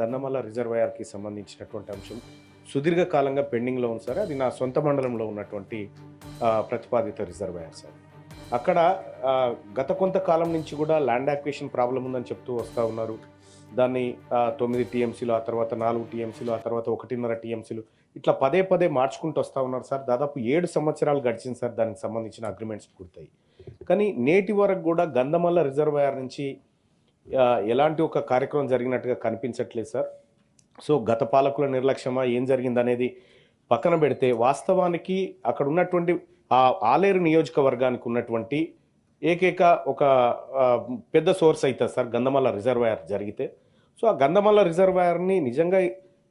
గంధమల్ల రిజర్వాయర్కి సంబంధించినటువంటి అంశం సుదీర్ఘకాలంగా పెండింగ్లో ఉంది సార్. అది నా సొంత మండలంలో ఉన్నటువంటి ప్రతిపాదిత రిజర్వాయర్ సార్. అక్కడ గత కొంతకాలం నుంచి కూడా ల్యాండ్ యాక్విజిషన్ ప్రాబ్లం ఉందని చెప్తూ వస్తూ ఉన్నారు. దాన్ని 9 టీఎంసీలు, ఆ తర్వాత 4 టీఎంసీలు, ఆ తర్వాత 1.5 టీఎంసీలు ఇట్లా పదే పదే మార్చుకుంటూ వస్తూ ఉన్నారు సార్. దాదాపు 7 సంవత్సరాలు గడిచింది సార్ దానికి సంబంధించిన అగ్రిమెంట్స్ పూర్తయి. కానీ నేటి వరకు కూడా గంధమల్ల రిజర్వాయర్ నుంచి ఎలాంటి ఒక కార్యక్రమం జరిగినట్టుగా కనిపించట్లేదు సార్. సో గత పాలకుల నిర్లక్ష్యమా ఏం జరిగిందనేది పక్కన పెడితే, వాస్తవానికి అక్కడ ఉన్నటువంటి ఆలేరు నియోజకవర్గానికి ఉన్నటువంటి ఏకైక ఒక పెద్ద సోర్స్ అవుతుంది సార్ గంధమల్ల రిజర్వాయర్ జరిగితే. సో ఆ గంధమల్ల రిజర్వాయర్ని నిజంగా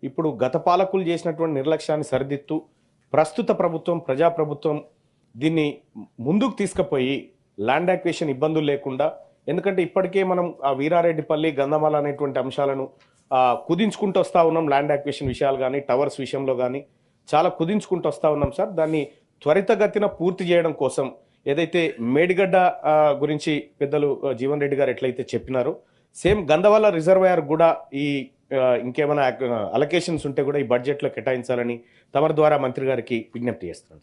ఇప్పుడు గత పాలకులు చేసినటువంటి నిర్లక్ష్యాన్ని సరిదిద్దుతూ ప్రస్తుత ప్రభుత్వం, ప్రజాప్రభుత్వం దీన్ని ముందుకు తీసుకుపోయి ల్యాండ్ యాక్విజిషన్ ఇబ్బందులు లేకుండా, ఎందుకంటే ఇప్పటికే మనం ఆ వీరారెడ్డిపల్లి, గంధమల్ల అనేటువంటి అంశాలను కుదించుకుంటూ వస్తూ ఉన్నాం. ల్యాండ్ యాక్విజిషన్ విషయాలు కానీ, టవర్స్ విషయంలో కానీ చాలా కుదించుకుంటూ వస్తూ ఉన్నాం సార్. దాన్ని త్వరితగతిన పూర్తి చేయడం కోసం ఏదైతే మేడిగడ్డ గురించి పెద్దలు జీవన్ రెడ్డి గారు ఎట్లయితే చెప్పినారో, సేమ్ గంధమల్ల రిజర్వాయర్ కూడా ఈ ఇంకేమైనా అలొకేషన్స్ ఉంటే కూడా ఈ బడ్జెట్లో కేటాయించాలని తమరి ద్వారా మంత్రి గారికి విజ్ఞప్తి చేస్తున్నాను సార్.